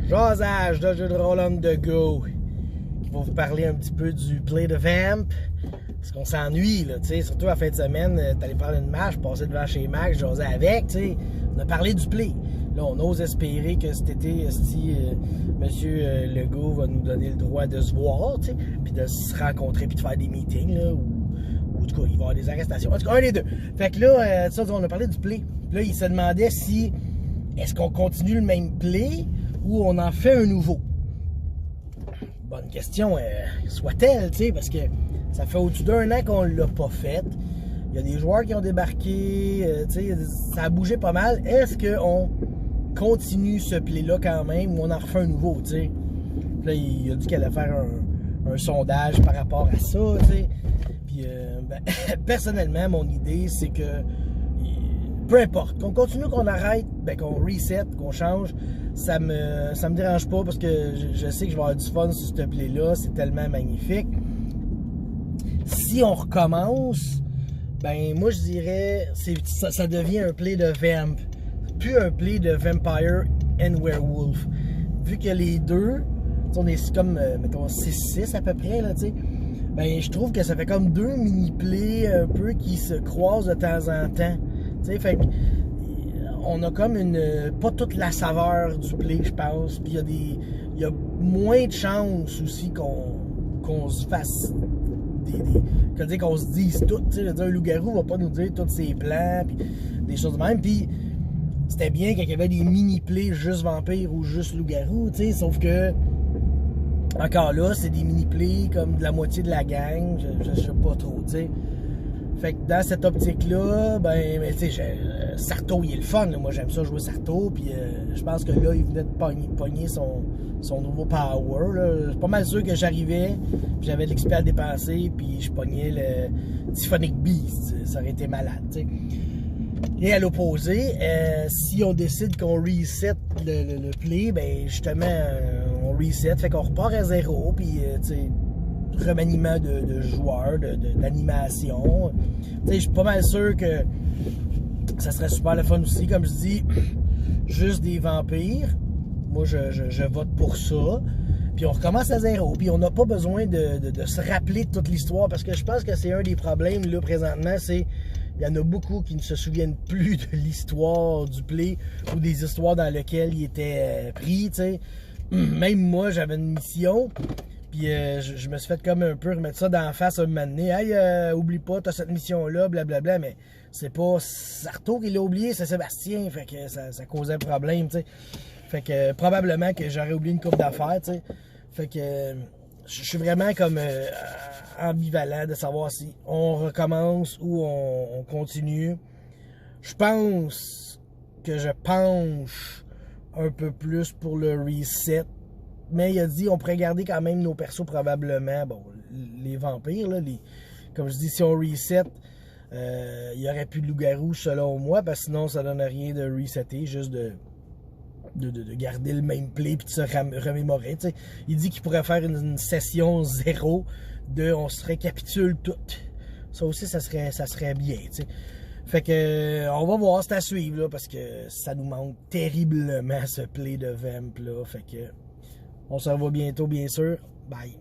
Jasage de jeu de rôle on the go. Qui va vous parler un petit peu du play de Vamp. Parce qu'on s'ennuie, là, tu sais, surtout à la fin de semaine, t'allais prendre une marche, passer devant chez Max, jaser avec, tu sais. On a parlé du play. Là, on ose espérer que cet été, si M. Legault va nous donner le droit de se voir, tu sais, puis de se rencontrer, puis de faire des meetings, là, ou en tout cas, il va y avoir des arrestations. En tout cas, un des deux. Fait que là, ça, on a parlé du play. Puis là, il se demandait si, est-ce qu'on continue le même play ou on en fait un nouveau? Bonne question, soit-elle, tu sais, parce que ça fait au-dessus d'un an qu'on l'a pas fait. Il y a des joueurs qui ont débarqué, tu sais, ça a bougé pas mal. Est-ce qu'on continue ce play-là quand même ou on en refait un nouveau, tu sais? Puis là, il a dit qu'elle allait faire un sondage par rapport à ça, tu sais. Puis, personnellement, mon idée, c'est que peu importe, qu'on continue, qu'on arrête, ben, qu'on reset, qu'on change, ça me dérange pas parce que je sais que je vais avoir du fun sur ce play-là, c'est tellement magnifique. Si on recommence, ben moi je dirais, ça devient un play de Vamp, plus un play de Vampire and Werewolf. Vu que les deux, on est comme, mettons, 6-6 à peu près, là, tu sais, ben je trouve que ça fait comme deux mini-plays un peu qui se croisent de temps en temps. Tu sais, fait que on a comme pas toute la saveur du play, je pense. Puis il y a moins de chances aussi qu'on se fasse qu'on se dise tout. Tu sais, un loup-garou va pas nous dire tous ses plans, puis des choses de même. Puis c'était bien quand il y avait des mini-plays juste vampire ou juste loup-garou, tu sais, sauf que encore là, c'est des mini-plays comme de la moitié de la gang, je sais pas trop, tu sais. Fait que dans cette optique-là, ben, tu sais, Sarto, il est le fun, là. Moi, j'aime ça jouer Sarto, puis je pense que là, il venait de pogner son nouveau power, là. Je suis pas mal sûr que j'arrivais, puis j'avais de l'XP à dépenser, puis je pognais le Typhonic Beast. Ça aurait été malade, tu sais. Et à l'opposé, si on décide qu'on reset le play, ben, justement, on reset, fait qu'on repart à zéro, puis, tu sais, remaniement de joueurs, d'animation. Je suis pas mal sûr que ça serait super le fun aussi. Comme je dis, juste des vampires. Moi, je vote pour ça. Puis on recommence à zéro. Puis on n'a pas besoin de se rappeler de toute l'histoire parce que je pense que c'est un des problèmes là présentement. C'est il y en a beaucoup qui ne se souviennent plus de l'histoire du play ou des histoires dans lesquelles il était pris. T'sais. Même moi, j'avais une mission. Puis je me suis fait comme un peu remettre ça d'en face un moment donné. Hey, oublie pas, t'as cette mission-là, blablabla. Mais c'est pas Sarto qui l'a oublié, c'est Sébastien. Fait que ça causait un problème, tu sais. Fait que probablement que j'aurais oublié une couple d'affaires, tu sais. Fait que je suis vraiment comme ambivalent de savoir si on recommence ou on continue. Je pense que je penche un peu plus pour le reset. Mais il a dit on pourrait garder quand même nos persos probablement. Bon, les vampires, là, comme je dis, si on reset, il n'y aurait plus de loup-garou selon moi, parce que sinon ça donne rien de resetter, juste de garder le même play et de se remémorer. T'sais. Il dit qu'il pourrait faire une session 0 on se récapitule tout. Ça aussi, ça serait bien. T'sais. Fait que on va voir, c'est à suivre là, parce que ça nous manque terriblement ce play de Vamp là. Fait que on se revoit bientôt, bien sûr. Bye.